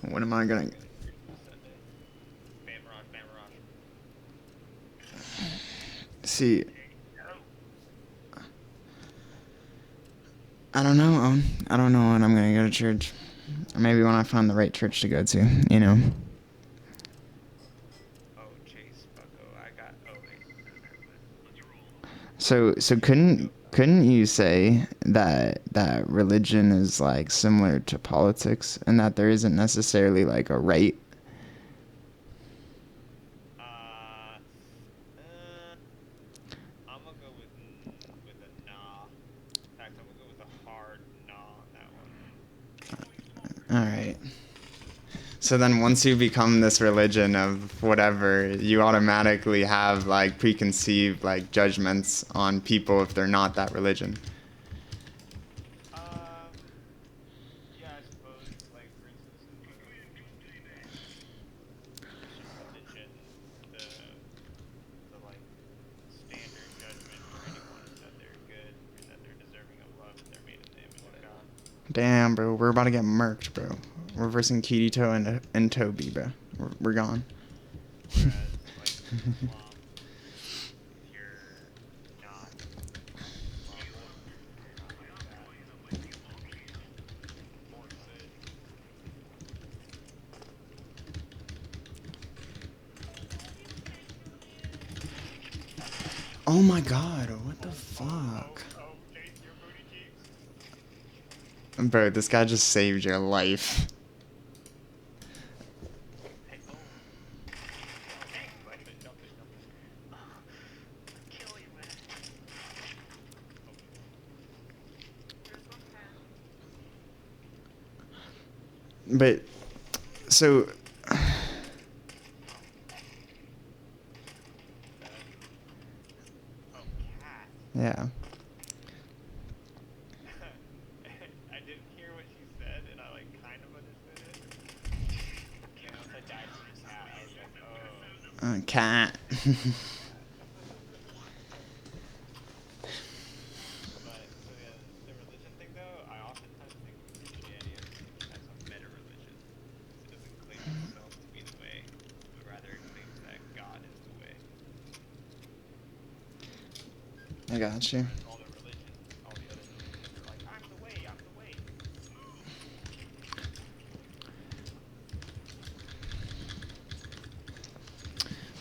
What am I gonna see? I don't know. I don't know when I'm gonna go to church, or maybe when I find the right church to go to. You know. So couldn't you say that religion is like similar to politics, and that there isn't necessarily like a right? All right. So then once you become this religion of whatever, you automatically have like preconceived like judgments on people if they're not that religion. Damn, bro, we're about to get murked, bro. We're versing Kirito and Toby, bro. We're gone. Oh my god, what the fuck? Bro, this guy just saved your life. But, so... Yeah. Cat. I got you.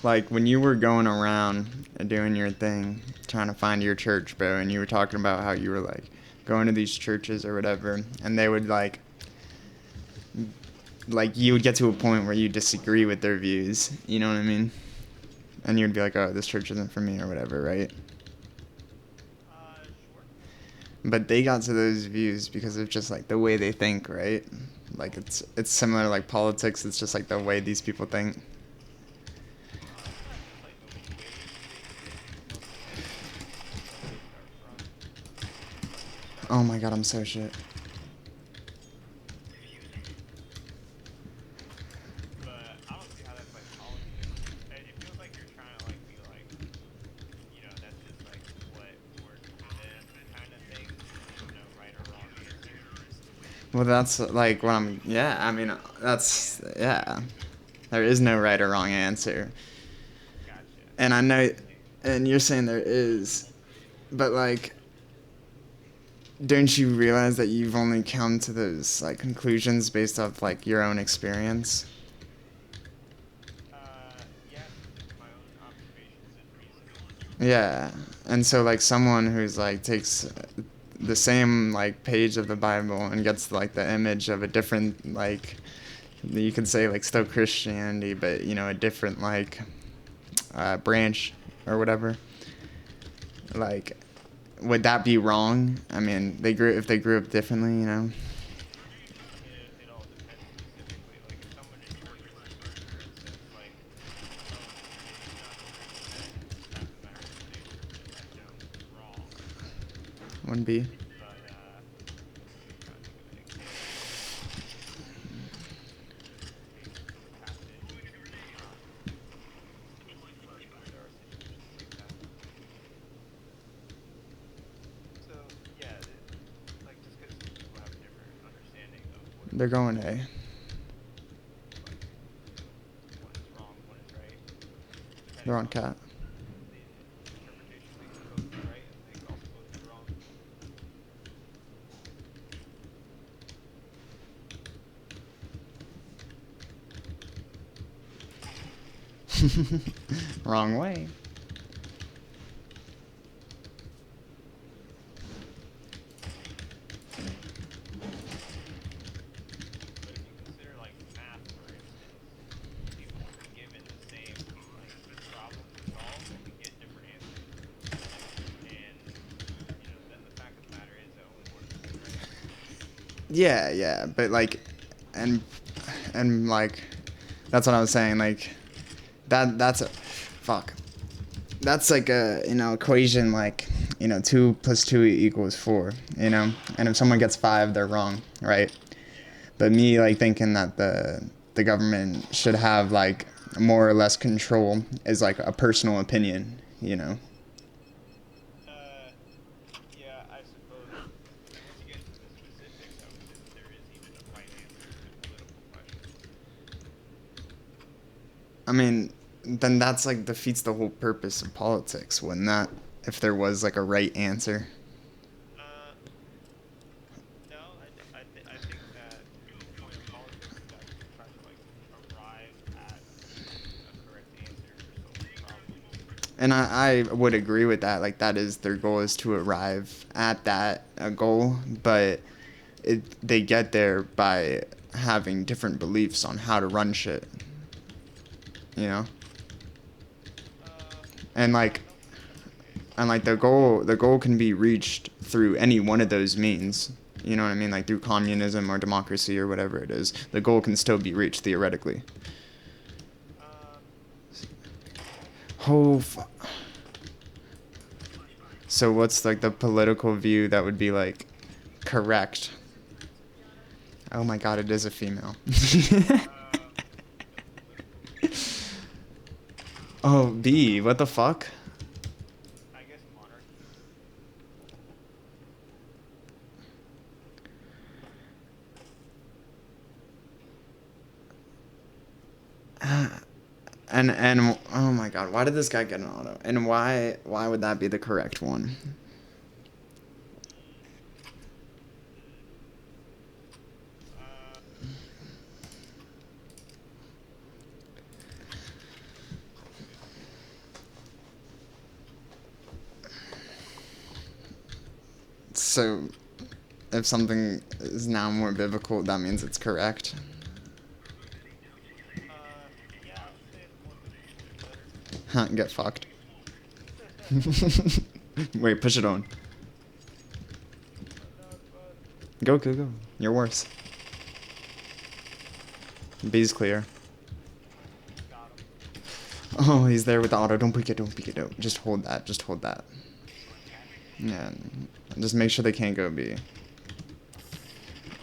Like, when you were going around and doing your thing, trying to find your church, bro, and you were talking about how you were, like, going to these churches or whatever, and they would, like, you would get to a point where you disagree with their views, you know what I mean? And you'd be like, oh, this church isn't for me or whatever, right? But they got to those views because of just, like, the way they think, right? Like, it's similar to, like, politics. It's just, like, the way these people think. Oh my god, I'm so shit. Well, that's like what I'm. Yeah, I mean, that's. Yeah. There is no right or wrong answer. And I know. And you're saying there is. But, like, don't you realize that you've only come to those, like, conclusions based off, like, your own experience? Yeah. And so, like, someone who's, like, takes the same, like, page of the Bible and gets, like, the image of a different, like, you could say, like, still Christianity, but, you know, a different, like, branch or whatever. Like, would that be wrong? I mean, if they grew up differently, you know? Wouldn't be. They're going A. They're on cat. Wrong way. Yeah, yeah, but like, and like, that's what I was saying. Like, that's a, fuck. That's like a equation like 2 + 2 = 4. And if someone gets 5, they're wrong, right? But me like thinking that the government should have like more or less control is like a personal opinion. I mean, then that's like defeats the whole purpose of politics, wouldn't that? If there was like a right answer. And I would agree with that. Like that is their goal, is to arrive at that goal, but they get there by having different beliefs on how to run shit. You know? And like the goal can be reached through any one of those means. You know what I mean? Like through communism or democracy or whatever it is. The goal can still be reached theoretically. Oh, so what's like the political view that would be like correct? Oh my god, it is a female. Oh, B, what the fuck? And oh my god, why did this guy get an auto? And why would that be the correct one? So, if something is now more biblical, that means it's correct. Huh, get fucked. Wait, push it on. Go, go, go. You're worse. B's clear. Oh, he's there with the auto. Don't peek it, don't peek it. Don't. Just hold that. Just hold that. Yeah. Just make sure they can't go B.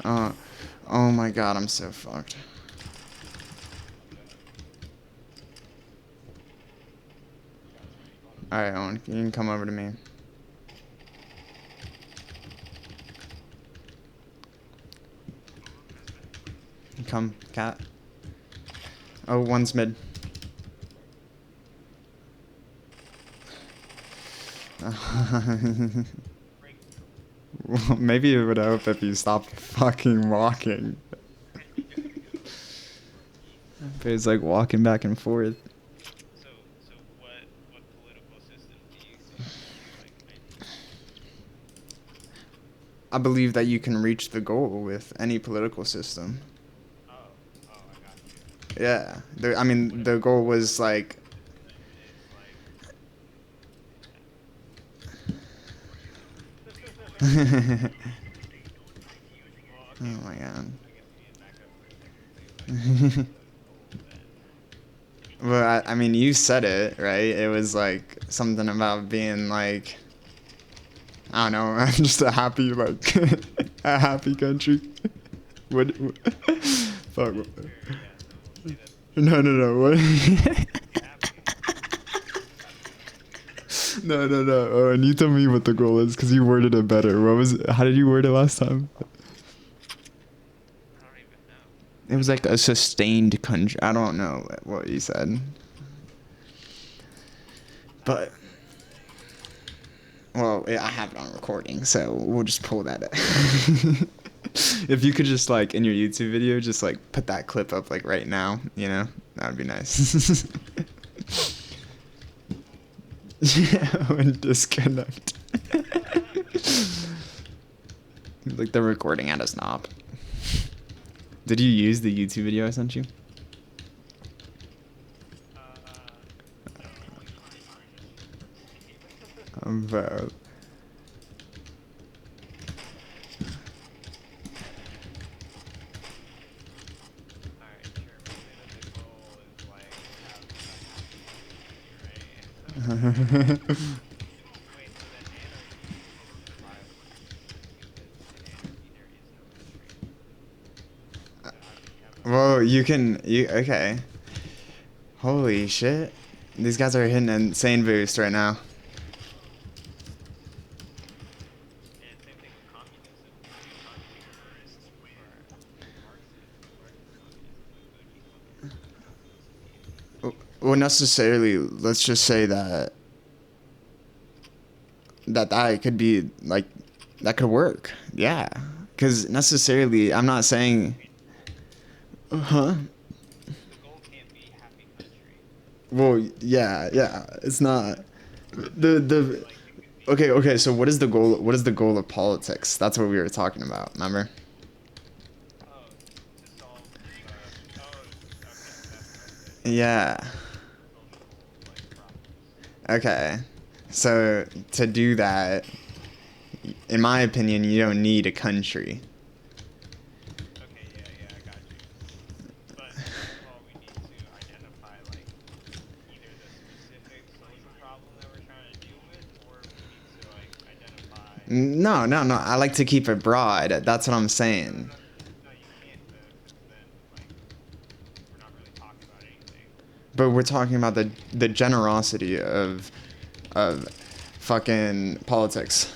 Oh my god, I'm so fucked. Alright, Owen, you can come over to me. Come, cat. Oh, one's mid. Well, maybe it would help if you stopped fucking walking. But it's like walking back and forth. I believe that you can reach the goal with any political system. Yeah. I mean, the goal was like... Oh my god. Well, I mean, you said it, right? It was like something about being like... I don't know, I'm just a happy, like, a happy country. What? Fuck. No. What? No. Oh, and you tell me what the goal is, because you worded it better. What was it? How did you word it last time? It was like a sustained country. I don't know what you said. But well, yeah, I have it on recording, so we'll just pull that up. If you could just like in your YouTube video, just like put that clip up like right now, you know, that would be nice. Yeah, when disconnect. Like the recording at a stop. Did you use the YouTube video I sent you? Bro. Whoa, okay. Holy shit. These guys are hitting an insane boost right now. Well, necessarily, let's just say that could be like that could work. Yeah, because necessarily, I'm not saying. Huh? Well, yeah. It's not the. Okay. So what is the goal? What is the goal of politics? That's what we were talking about. Remember? Yeah. Okay. So to do that, in my opinion, you don't need a country. No. I like to keep it broad. That's what I'm saying. But we're talking about the generosity of fucking politics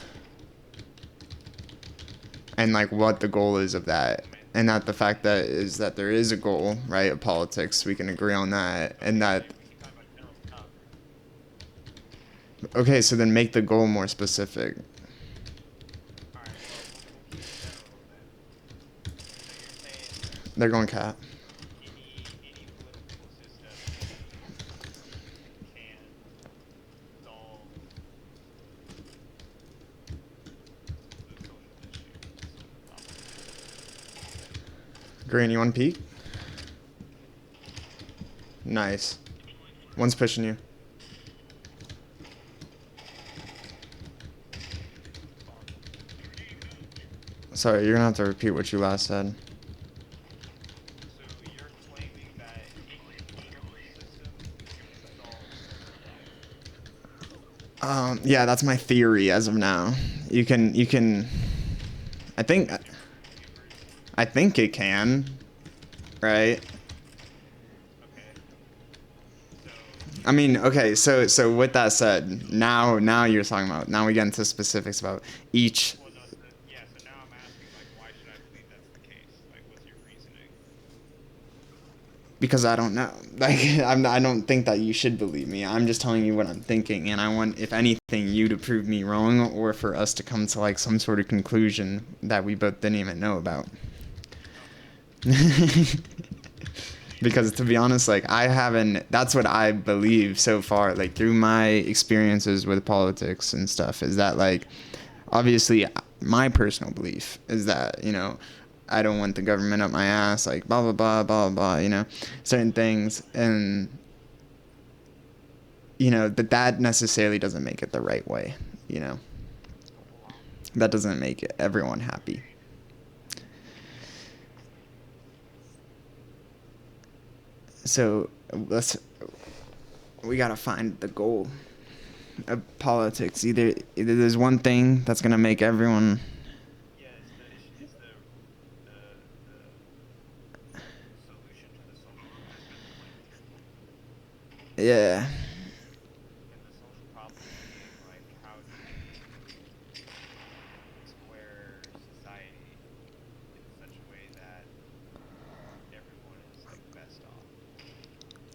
and like what the goal is of that. And that the fact that is that there is a goal, right, of politics, we can agree on that. And that okay, so then make the goal more specific. They're going cat. Green, you want to peek? Nice. One's pushing you. Sorry, you're gonna have to repeat what you last said. Yeah, that's my theory as of now. You can. I think, I think it can, right? I mean, okay. So with that said, now you're talking about. Now we get into specifics about each. Because I don't know. Like I don't think that you should believe me. I'm just telling you what I'm thinking, and I want, if anything, you to prove me wrong, or for us to come to like some sort of conclusion that we both didn't even know about. Because to be honest, like I haven't. That's what I believe so far. Like through my experiences with politics and stuff, is that like, obviously, my personal belief is that I don't want the government up my ass, like blah blah blah blah blah, certain things, and that necessarily doesn't make it the right way, that doesn't make everyone happy. So we gotta find the goal of politics. Either there's one thing that's gonna make everyone. Yeah.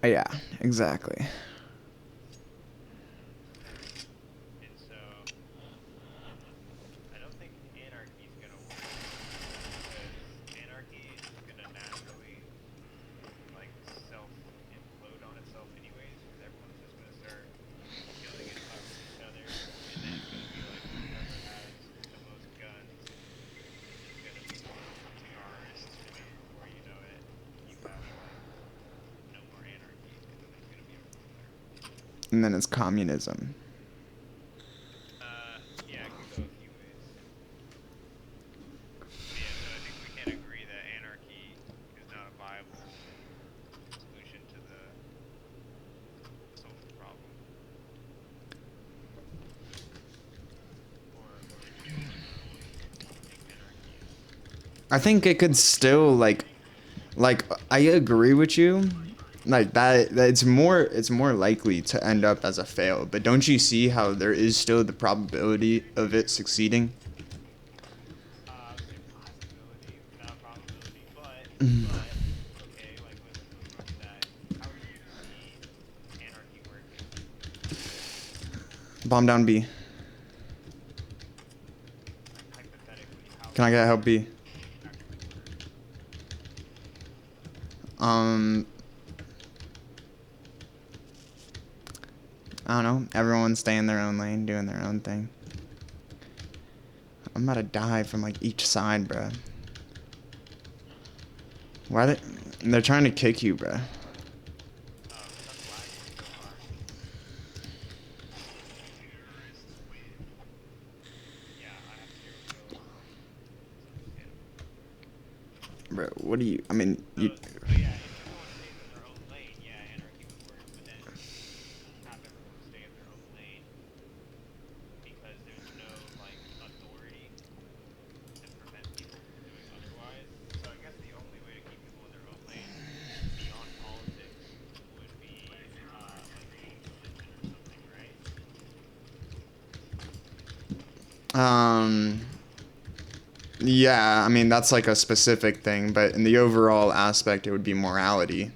Yeah, exactly. and then it's communism. Yeah, it could go a few ways. But yeah, so I think we can agree that anarchy is not a viable solution to the social problem. Or do you think anarchy is? I think it could still like I agree with you. Like that it's more likely to end up as a fail. But don't you see how there is still the probability of it succeeding? Obviously possibility, not probability, but okay, like let's go to that. How do you see anarchy working? Bomb down B. Like hypothetically, how Can I could get help B? anarchy actually work? Um, I don't know. Everyone stay in their own lane, doing their own thing. I'm about to die from like each side, bruh. Why they? They're trying to kick you, bruh. Because I'm lagging so hard. Yeah, I have zero kills. It's understandable. Bro, what do you? I mean, So, you. so yeah, if everyone stays in their own lane, yeah, anarchy would work. But then if you have everyone stay in their own lane because there's no like authority to prevent people from doing otherwise. So I guess the only way to keep people in their own lane beyond politics would be like religion or something, right? Um. Yeah, I mean that's like a specific thing, but in the overall aspect, it would be morality.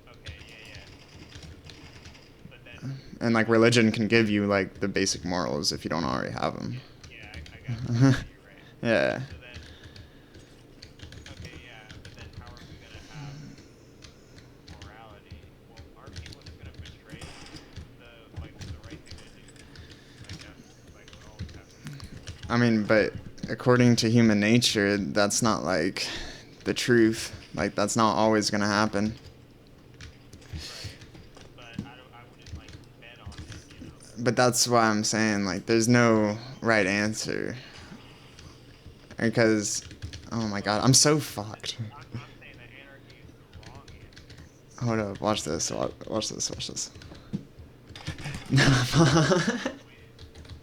Okay, yeah, yeah. But then, And like religion can give you like the basic morals if you don't already have them. yeah, I got you. Yeah, you're right. Yeah. So then, okay, yeah, but then how are we gonna have morality? Well, aren't people just gonna betray the right thing to do? Like that's like what always happens. I mean, but according to human nature, that's not like the truth. Like that's not always gonna happen. Right. But I wouldn't like bet on it, you know. But that's why I'm saying like there's no right answer. Because, oh my god, I'm so fucked. I'm saying that anarchy is the wrong answer. Hold up, watch this, watch this, watch this.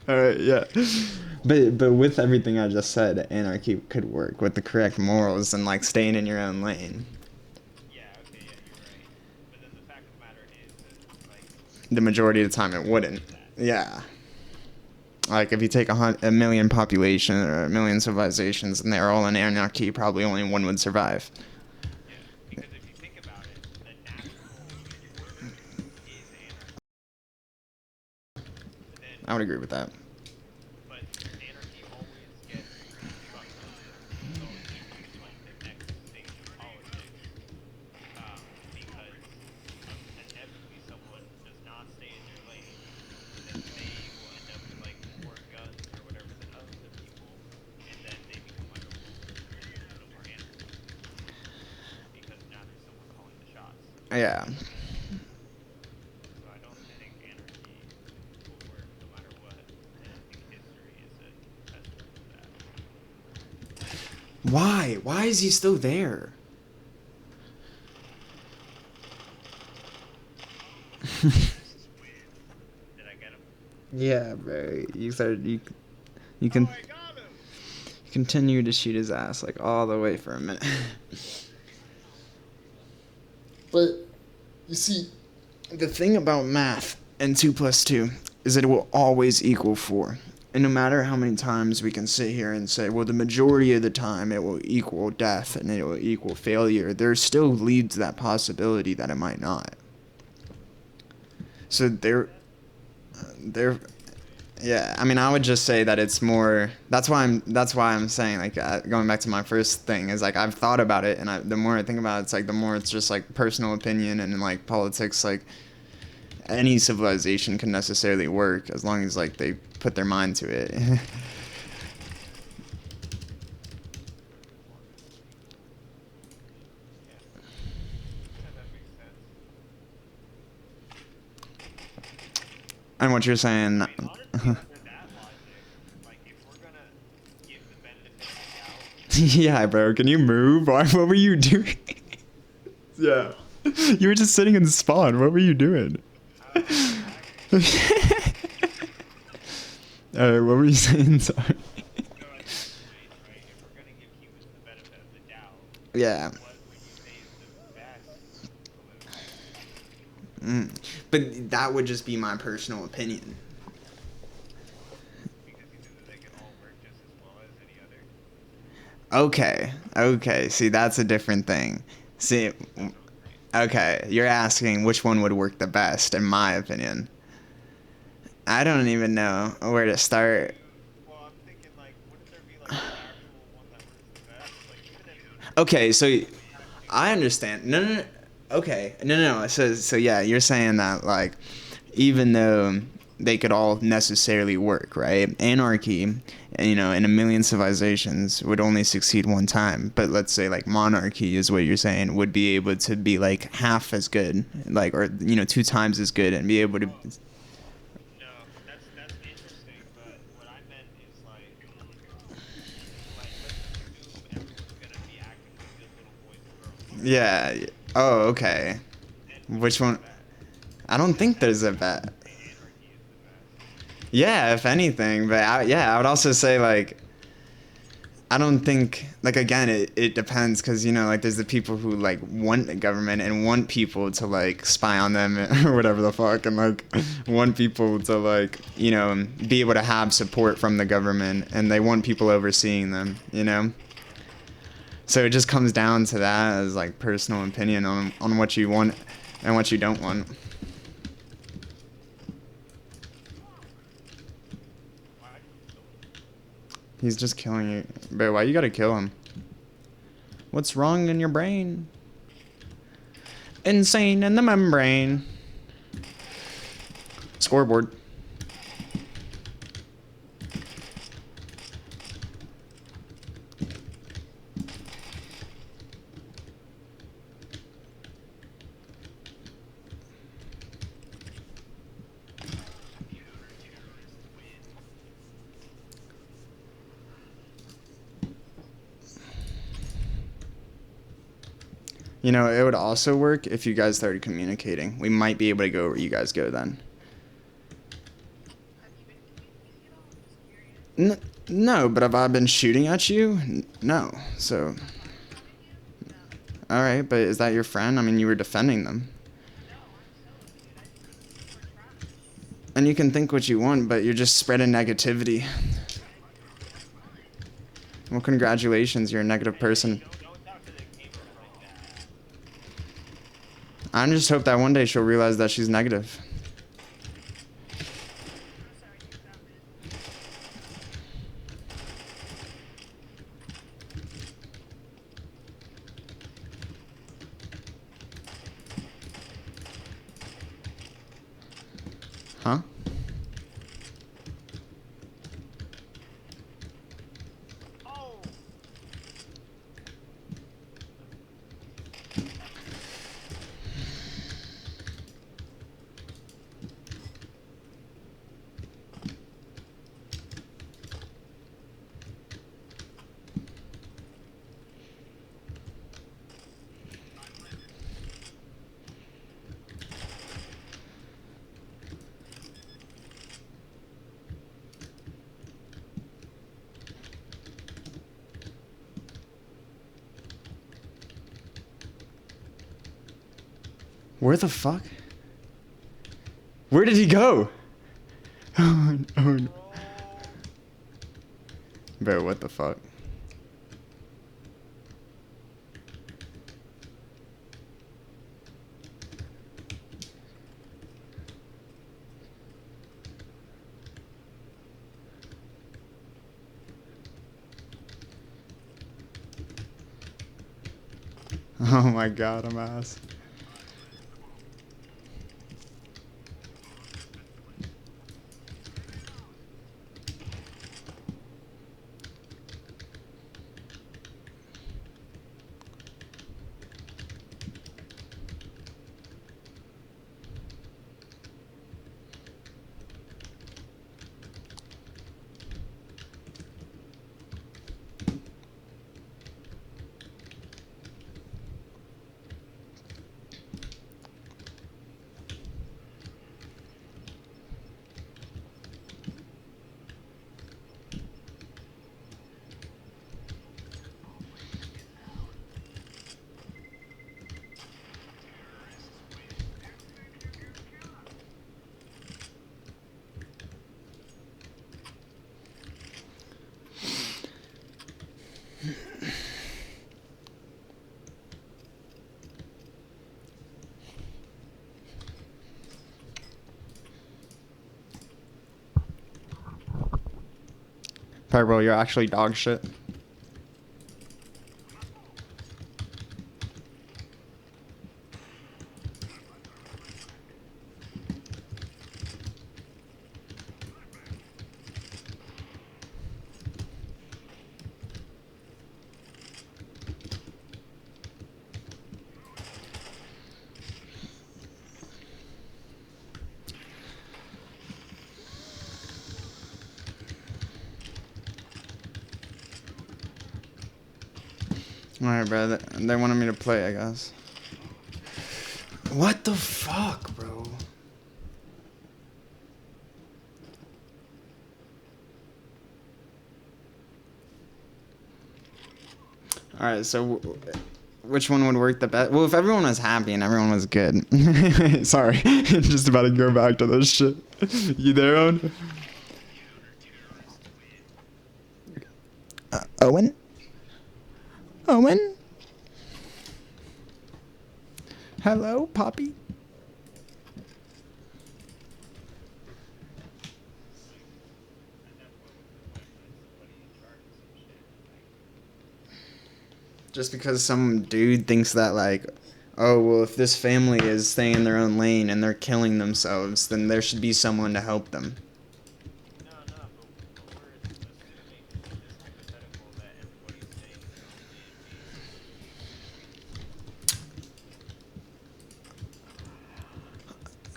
Alright, yeah. But with everything I just said, anarchy could work with the correct morals and like staying in your own lane. Yeah, okay, yeah, you're right. But then the fact of the matter is that like The majority of the time it people wouldn't. believe that. Yeah. Like if you take a million population or a million civilizations and they're all in anarchy, probably only one would survive. Yeah, because if you think about it, the natural order is anarchy. But then I would agree with that. but anarchy always gets swept under into like the next stage of politics, because inevitably someone does not stay in their lane, and then they will end up with like more guns or whatever than other people, and then they become like a ruler, and then there's no more anarchy because now there's someone calling the shots. Yeah. So I don't think anarchy will work no matter what, and I think history is a testament to that. Why? Why is he still there? Did I get him? Yeah, bro. You Oh, can I got him! continue to shoot his ass like all the way for a minute. But you see, the thing about math and 2 plus 2 is that it will always equal 4. And no matter how many times we can sit here and say, well, the majority of the time it will equal death and it will equal failure, there still leaves that possibility that it might not. So there, yeah. I mean, I would just say that it's more. That's why I'm saying like going back to my first thing is like I've thought about it, and the more I think about it, it's like the more it's just like personal opinion and like politics. Like any civilization can necessarily work as long as like they put their mind to it. Yeah, that makes sense. And what you're saying. I mean, honestly, under that logic, like if we're gonna give the benefit of the doubt, Yeah, bro. Can you move? What were you doing? Yeah. You were just sitting in spawn. What were you doing? relaxing. What were you saying? Sorry. No, I was just saying, right? If we're gonna give humans the benefit of the doubt, Yeah. what would you say is the best political solution? But that would just be my personal opinion. Because you think that they can all work just as well as any other. Okay. Okay. See, that's a different thing. See, That's what I'm saying. okay, you're asking which one would work the best, in my opinion. I don't even know where to start. Well, I'm thinking like, wouldn't there be like an actual one that works the best? Like even if Okay, so we have to I understand. No, no, no. Okay, no. So yeah, you're saying that like, even though they could all necessarily work, right? Anarchy, in a million civilizations would only succeed one time. But let's say like monarchy is what you're saying would be able to be like half as good, like or two times as good and be able to. oh no, that's interesting. But what I meant is like let's assume everyone's gonna be acting like good little boys and girls, right? Yeah. Oh, okay. And which Which one's the one? best? I don't think there's a bet. I'd say anarchy is the best. Yeah, if anything, but I would also say like I don't think like again it depends because like there's the people who like want the government and want people to like spy on them or whatever the fuck and like want people to like be able to have support from the government and they want people overseeing them. So it just comes down to that as like personal opinion on what you want and what you don't want. Why do you kill him? He's just killing you, but why you gotta kill him? What's wrong in your brain? Insane in the membrane. Scoreboard. It would also work if you guys started communicating. We might be able to go where you guys go then. No, but have I been shooting at you? No. So, all right, but is that your friend? I mean, you were defending them. And you can think what you want, but you're just spreading negativity. Well, congratulations, you're a negative Hey, person. don't talk to the camera like that. I just hope that one day she'll realize that she's negative. Huh? Oh. Where the fuck? Where did he go? Oh, no. Bro. Bro, what the fuck? Oh my god, I'm ass. Purple, you're actually dog shit. Alright, bro. They wanted me to play, I guess. What the fuck, bro? Alright, so which one would work the best? Well, if everyone was happy and everyone was good. Sorry. Just about to go back to this shit. You there, Owen? Owen? Owen? Hello, Poppy? Just because some dude thinks that, like, oh, well, if this family is staying in their own lane and they're killing themselves, then there should be someone to help them. No, no, but we're assuming this hypothetical that everybody's saying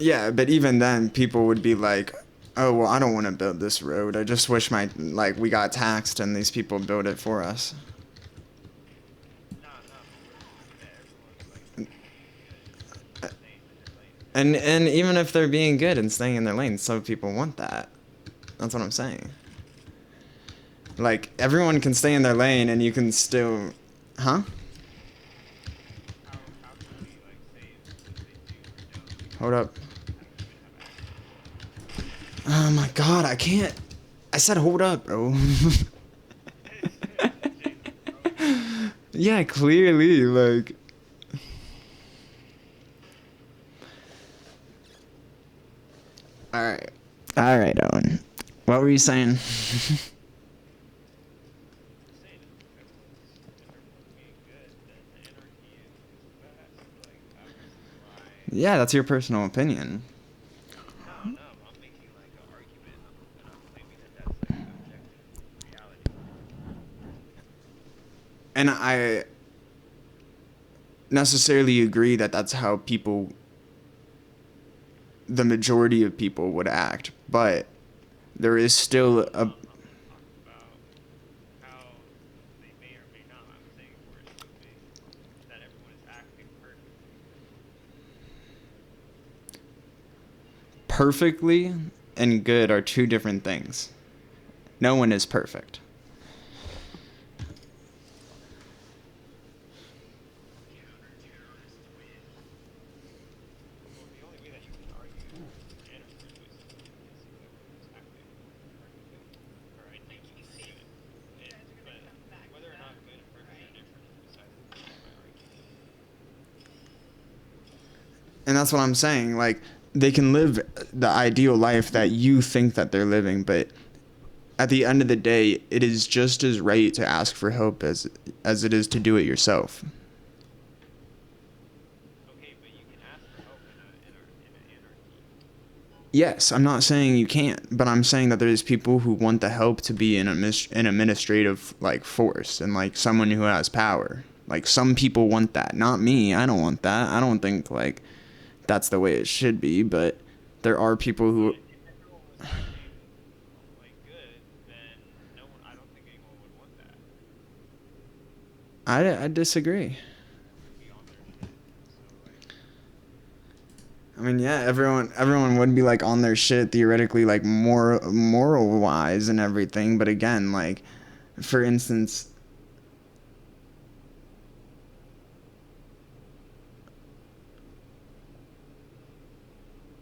Yeah, but even then, people would be like, oh, well, I don't want to build this road. I just wish we got taxed and these people built it for us. no, no, but we're assuming that everyone's like being good, staying in their lane. And even if they're being good and staying in their lane, some people want that. That's what I'm saying. Like, everyone can stay in their lane and you can still... Huh? How can we like say what they do or don't? Hold up. We don't even have access. Oh my god, I can't... I said hold up, bro. Yeah, clearly, like... Alright. Alright, Owen. What were you saying? Saying if everyone's being good, then the anarchy is best. Like I don't see why. Yeah, that's your personal opinion. No, no, I'm making like an argument, and I'm claiming that that's like objective reality. And I necessarily agree that that's how people, the majority of people would act, but there is still a... I'm talking about how they may or may not. I'm saying we're assuming that everyone is acting perfectly. Perfectly and good are two different things. No one is perfect. Well, the only way that you can argue anarchy is if everyone's acting perfectly, or I think you see it. But whether or not good and perfect are different is besides the point of my argument. And that's what I'm saying. Like, they can live the ideal life that you think that they're living, but at the end of the day, it is just as right to ask for help as it is to do it yourself. Okay, but you can ask for help in an anarchy. Yes, I'm not saying you can't, but I'm saying that there's people who want the help to be an administrative like force and like someone who has power. Like some people want that, not me. I don't want that. I don't think like that's the way it should be, but there are people who... If everyone was acting like good, then no one. I don't think anyone would want that. I disagree. Would be on their shit. So like, I mean, yeah, everyone would be like on their shit theoretically, like moral wise and everything. But again, like, for instance,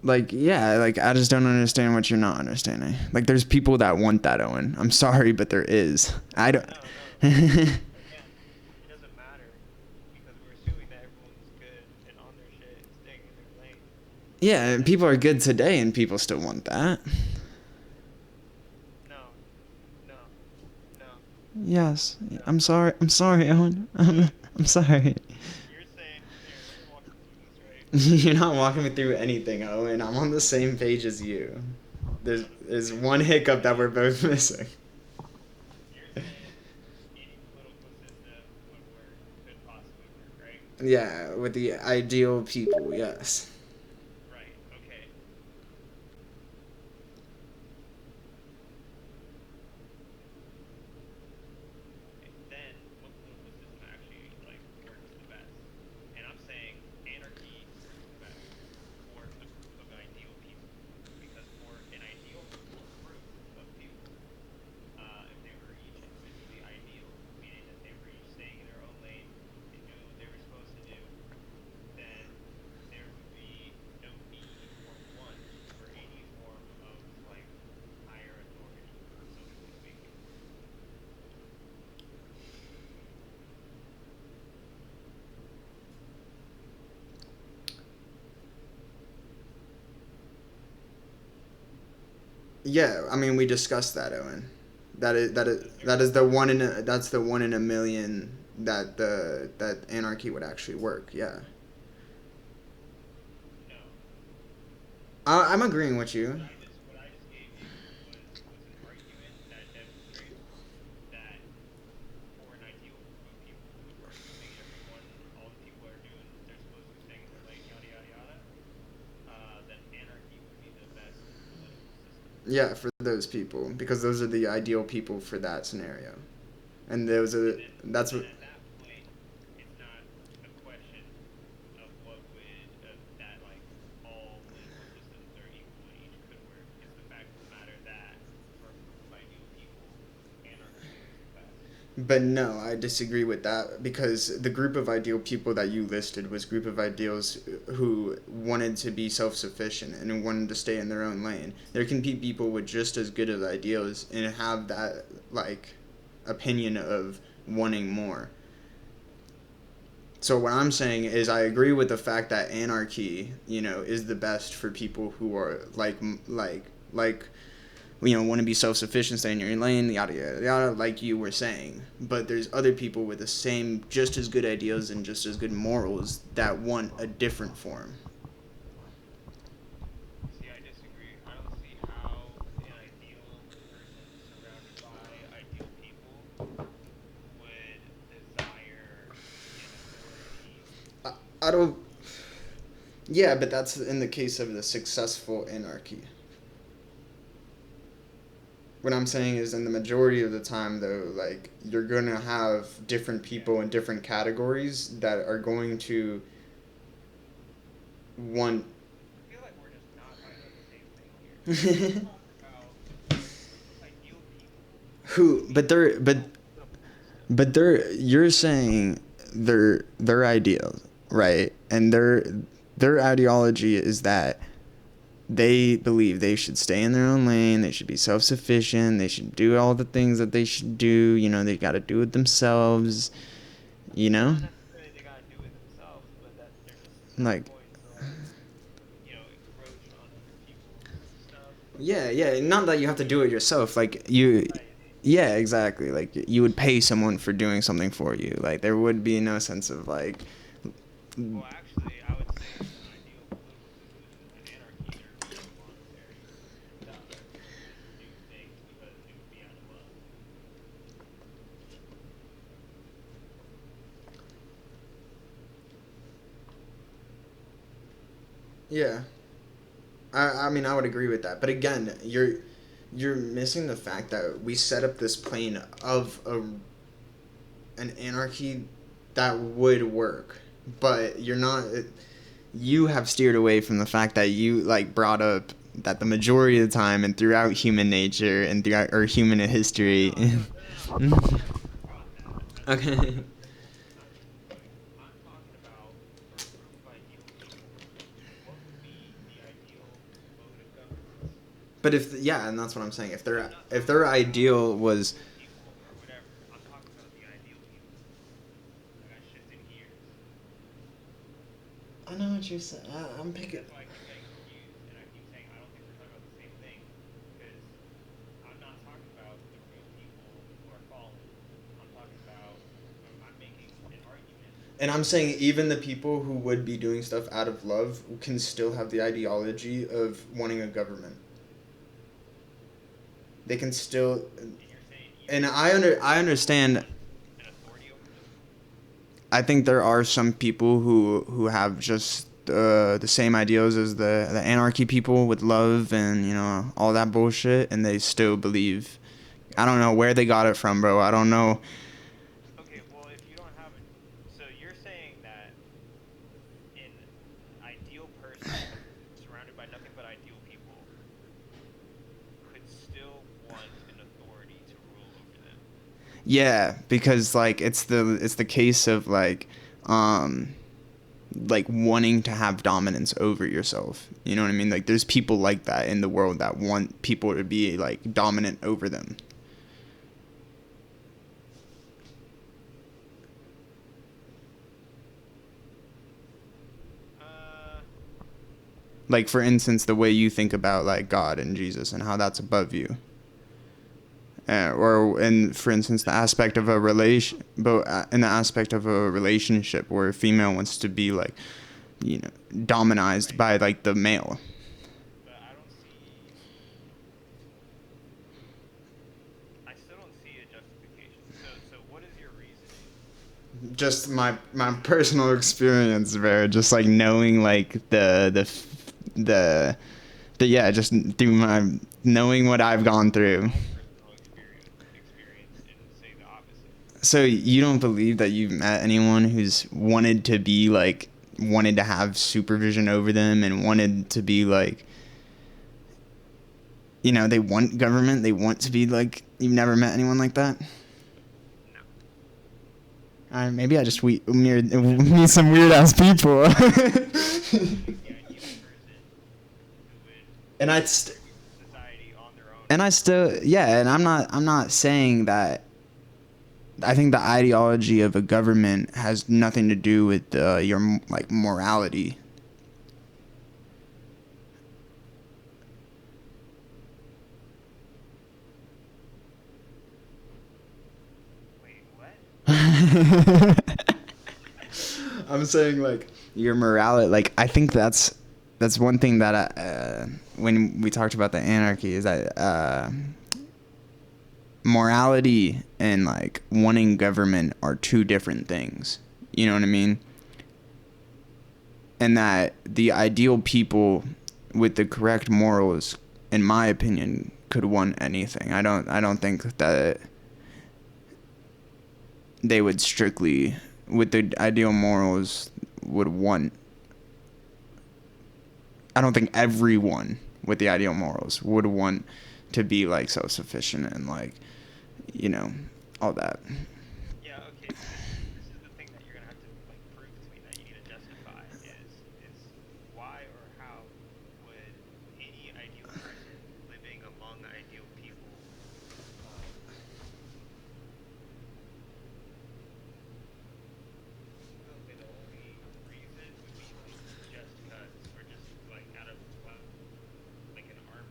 like, yeah, like I just don't understand what you're not understanding. Like, there's people that want that, Owen. I'm sorry, but there is. I don't. no, no. Again, it doesn't matter because we're assuming that everyone's good and on their shit and staying in their lane. Yeah, and people are good today, and people still want that. No, no. Yes. I'm sorry. I'm sorry, Owen. I'm sorry. You're saying, here, let me walk you through this, right? You're not walking me through anything, Owen. I'm on the same page as you. There's one hiccup that we're both missing. You're saying any political system would work, could possibly work, right? Yeah, with the ideal people, yes. Right, okay. Okay, then what political system actually like works the best? And I'm saying anarchy works the best for a group of ideal people, because for an ideal group of people, if they were each individually ideal, meaning that they were each staying in their own lane and doing what they were supposed to do, then there would be no need or want for any form of like higher authority, socially speaking. Yeah, I mean we discussed that, Owen. That is the one in that's the 1 in a million that anarchy would actually work. Yeah, No. I'm agreeing with you. What I just gave you was an argument that demonstrates that for an ideal group of people it would work, meaning everyone, all the people are doing what they're supposed to be, staying in their lane, yada yada yada. Then anarchy would be the best political system. Yeah, for those people because those are the ideal people for that scenario, and those are And then that's then what. at that point, it's not a question of what would that like all political systems are equal and each could work. It's the fact of the matter that for a group of ideal people, anarchy works the best. But no, I disagree with that because the group of ideal people that you listed was group of ideals who wanted to be self-sufficient and who wanted to stay in their own lane. There can be people with just as good of ideals and have that like opinion of wanting more. So what I'm saying is I agree with the fact that anarchy, is the best for people who are like want to be self sufficient, stay in your lane, yada yada yada, like you were saying. But there's other people with the same, just as good ideas and just as good morals that want a different form. See, I disagree. I don't see how an ideal person surrounded by ideal people would desire an authority. I don't. Yeah, but that's in the case of the successful anarchy. What I'm saying is, in the majority of the time, though, like you're gonna have different Yeah. people in different categories that are going to want. I feel like we're just not talking about the same thing here. Because I'm talking about a group of ideal people who Who? need the system. But they're you're saying they're ideals, right? And their ideology is that they believe they should stay in their own lane, they should be self-sufficient, they should do all the things that they should do, they got to do it themselves, you know? Not necessarily they gotta do it themselves, but that they're just not Like going to encroach on other people's stuff. yeah, yeah, not that you have to do it yourself, like you Right. yeah, exactly. Like you would pay someone for doing something for you. Like there would be no sense of like Well, actually, I would say an ideal political system in anarchy, there would be no voluntary stuff. You would just do things because it would be out of love. yeah. I mean, I would agree with that. But again, you're missing the fact that we set up this plane of an anarchy that would work, but you're not. You have steered away from the fact that you like brought up that the majority of the time and throughout human nature and throughout or human history. No. I'm not talking about that. Okay. That's not the point. I'm talking about for a group of ideal people, what would be the ideal mode of governance? But if yeah, and that's what I'm saying. If I'm their not if talking their about ideal was good people or whatever. I'm talking about the ideal people. Like I shifted gears. I know what you're saying. I'm See, picking. that's why I keep getting confused, and I keep saying I don't think we're talking about the same thing, because I'm not talking about the real people who are fallen. And I'm saying even the people who would be doing stuff out of love can still have the ideology of wanting a government. They can still, And you're saying and even if I people understand. want an authority over them? I think there are some people who have just the same ideals as the anarchy people with love and all that bullshit, and they still believe. I don't know where they got it from, bro. I don't know. Okay, well, if you don't have a, so you're saying that an ideal person surrounded by nothing but ideal people could still want an authority to rule over them. Yeah, because like it's the case of like wanting to have dominance over yourself. You know what I mean? Like there's people like that in the world that want people to be like dominant over them. Uh, Like for instance, the way you think about like God and Jesus and how that's above you. Or in for instance the aspect of a relation, but in the aspect of a relationship where a female wants to be like dominized right. by like the male. But I still don't see a justification. So what is your reasoning? Just my personal experience there, just like knowing like the yeah, just through my knowing what I've gone through. My personal experience and say the opposite. So you don't believe that you've met anyone who's wanted to have supervision over them and wanted to be like, they want government, they want to be like, you've never met anyone like that? No. Maybe I just Yeah. meet some weird ass people. Like the ideal person who would and I distribute society on their own and I still, yeah, and I'm not saying that. I think the ideology of a government has nothing to do with your like morality. Wait, what? I'm saying like your morality. Like I think that's one thing that when we talked about the anarchy is that morality and like wanting government are two different things. You know what I mean? And that the ideal people with the correct morals, in my opinion, could want anything. I don't think that they would strictly with the ideal morals would want. I don't think everyone with the ideal morals would want to be like self-sufficient and like you know all that. Yeah, okay, so this is the thing that you're gonna have to like prove to me that you need to justify is why or how would any ideal person living among ideal people um okay, the only reason would be like just cuz or just like out of like an arm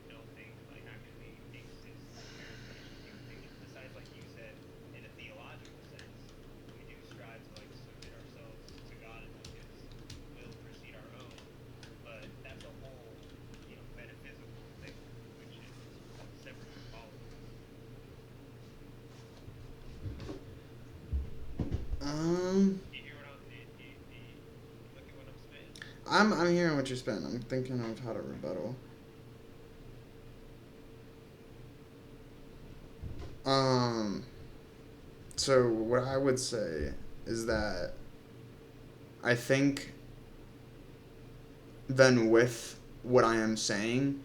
don't think like actually exists inherently in human nature. Besides, like you said, in a theological sense, we do strive to like submit ourselves to God and let His will precede our own. But that's a whole, metaphysical thing, which is separate from politics. Um, Do you hear what I'm? Do you look at what I'm spitting? I'm hearing what you're saying. I'm thinking of how to rebuttal. Um, so what I would say is that I think then with what I am saying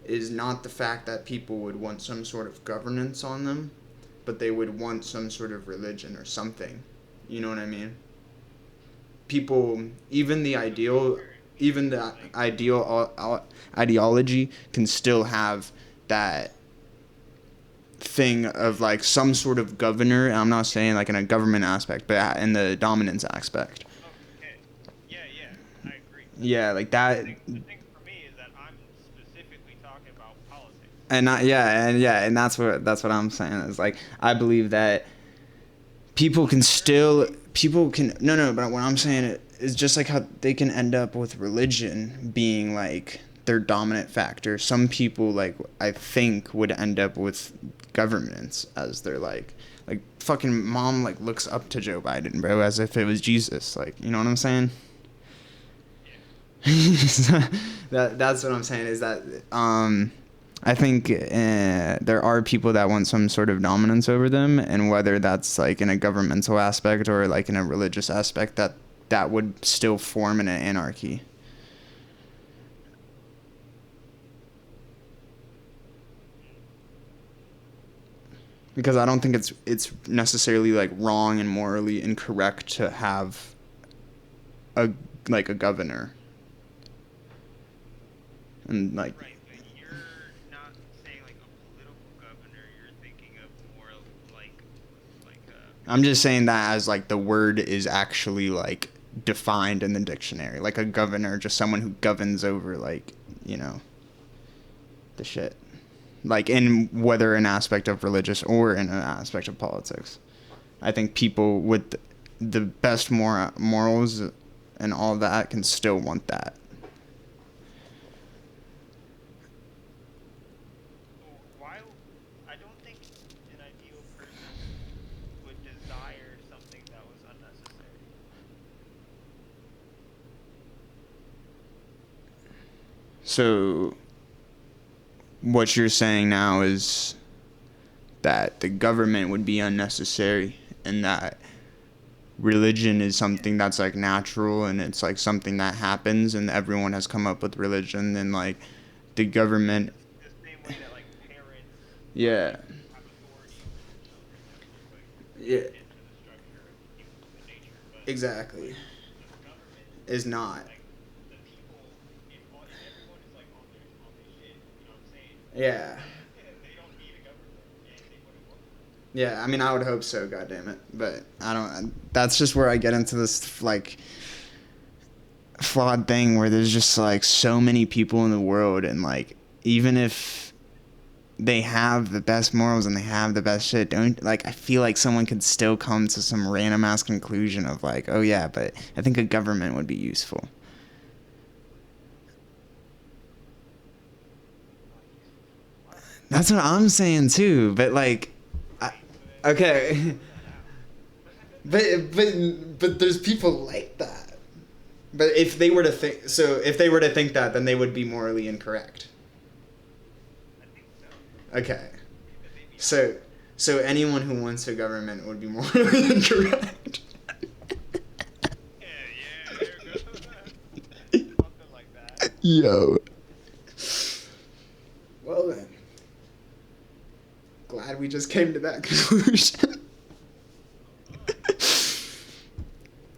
is not the fact that people would want some sort of governance on them, but they would want some sort of religion or something. You know what I mean? People, Okay, sure. even But the like, ideology can still have that thing of like some sort of governor. And I'm not saying like in a government aspect, but in the dominance aspect. okay, yeah, yeah, I agree. Yeah, like The that. thing, the thing for me is that I'm specifically talking about politics. and that's what I'm saying is like I believe that people can no, but what I'm saying is just like how they can end up with religion being like their dominant factor. Some people, like, I think would end up with governments as their like fucking mom like looks up to Joe Biden, bro, as if it was Jesus. Like, you know what I'm saying? That's what I'm saying is that I think there are people that want some sort of dominance over them, and whether that's like in a governmental aspect or like in a religious aspect, that would still form in an anarchy. Because I don't think it's necessarily like wrong and morally incorrect to have a like a governor and like Right, but you're not saying like a political governor. You're thinking of more like I'm just saying that as like the word is actually like defined in the dictionary, like a governor, just someone who governs over like, you know, the shit, like in whether an aspect of religious or in an aspect of politics. I think people with the best morals and all that can still want that. why. I don't think an ideal person would desire something that was unnecessary. So what you're saying now is that the government would be unnecessary and that religion is something that's like natural and it's like something that happens and everyone has come up with religion and like the government. The same way that like parents Yeah. have authority over their children, that's just like Yeah, built into the structure of human nature. But exactly. like the government, Is not. like the people, if everyone is like on their shit, you know what I'm saying? Yeah. They don't need a government, and they wouldn't want one. Yeah, I mean, I would hope so, God damn it. But I don't. That's just where I get into this like flawed thing where there's just like so many people in the world, and like even if they have the best morals and they have the best shit, don't like I feel like someone could still come to some random ass conclusion of like, oh yeah, but I think a government would be useful. What? That's what I'm saying too. But like, I, Okay, so then okay. figure that out. But there's people like that. But if they were to think so, if they were to think that, then they would be morally incorrect. I think so. Okay. Because they'd be So so anyone who wants a government would be morally incorrect. yeah, there we go. Something like that. Yo. Well then. Glad we just came to that conclusion.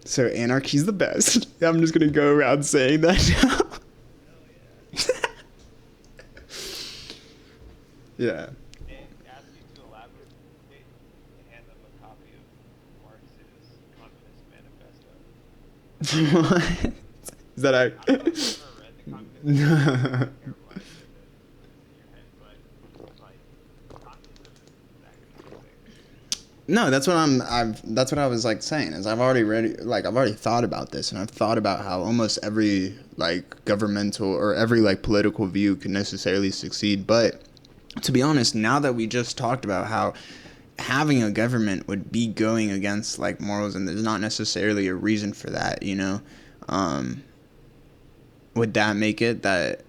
So anarchy's the best. I'm just gonna go around saying that now. Hell yeah. Yeah. And ask you to elaborate and hand them a copy of Marx's Communist Manifesto. What? Is that I don't know if you've ever read the Communist Manifesto. I don't care why it's in your head, but like communism is that kind of thing. No, that's what I was like saying is I've already thought about this and I've thought about how almost every like governmental or every like political view can necessarily succeed, but to be honest, now that we just talked about how having a government would be going against like morals and there's not necessarily a reason for that, you know, would that make it that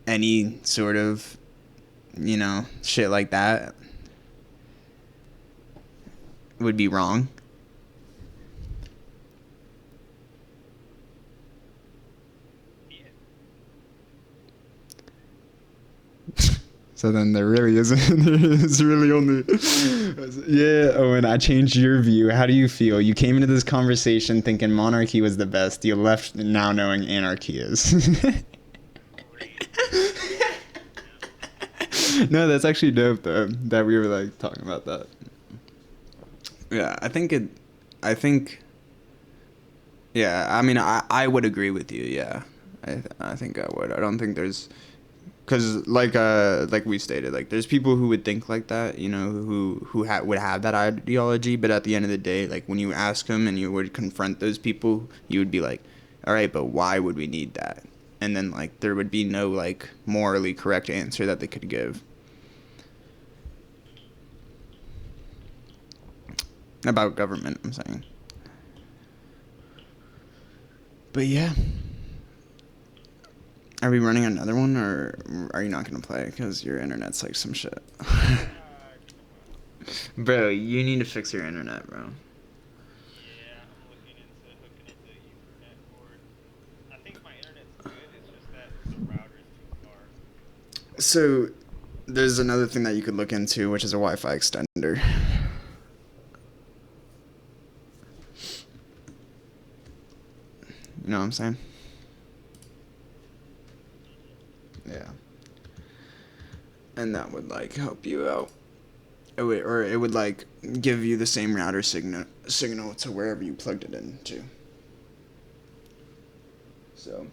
any sort of, you know, shit like that would be wrong? Yeah. So then there really isn't. There's really only. Yeah, Owen, I changed your view. How do you feel? You came into this conversation thinking monarchy was the best. You left now knowing anarchy is. Great. No, that's actually dope though. That we were like talking about that. Yeah, I think it. I think. Yeah, I mean, I would agree with you. Yeah, I think I would. I don't think there's Because like we stated, like there's people who would think like that, you know, would have that ideology, but at the end of the day, like when you ask them and you would confront those people, you would be like, all right, but why would we need that? And then like there would be no like morally correct answer that they could give about government, I'm saying. But yeah. Are we running another one, or are you not gonna play because your internet's like some shit? I think I'm gonna. Bro, you need to fix your internet, bro. Yeah, I'm looking into hooking into Ethernet cord. I think my internet's good. It's just that the router's too far. So, there's another thing that you could look into, which is a Wi-Fi extender. You know what I'm saying? Yeah. And that would like help you out. It would like give you the same router signal to wherever you plugged it into. So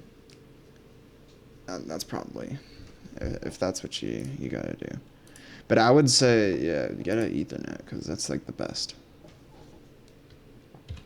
that's probably if that's what you gotta do. But I would say, yeah, get an Ethernet because that's like the best.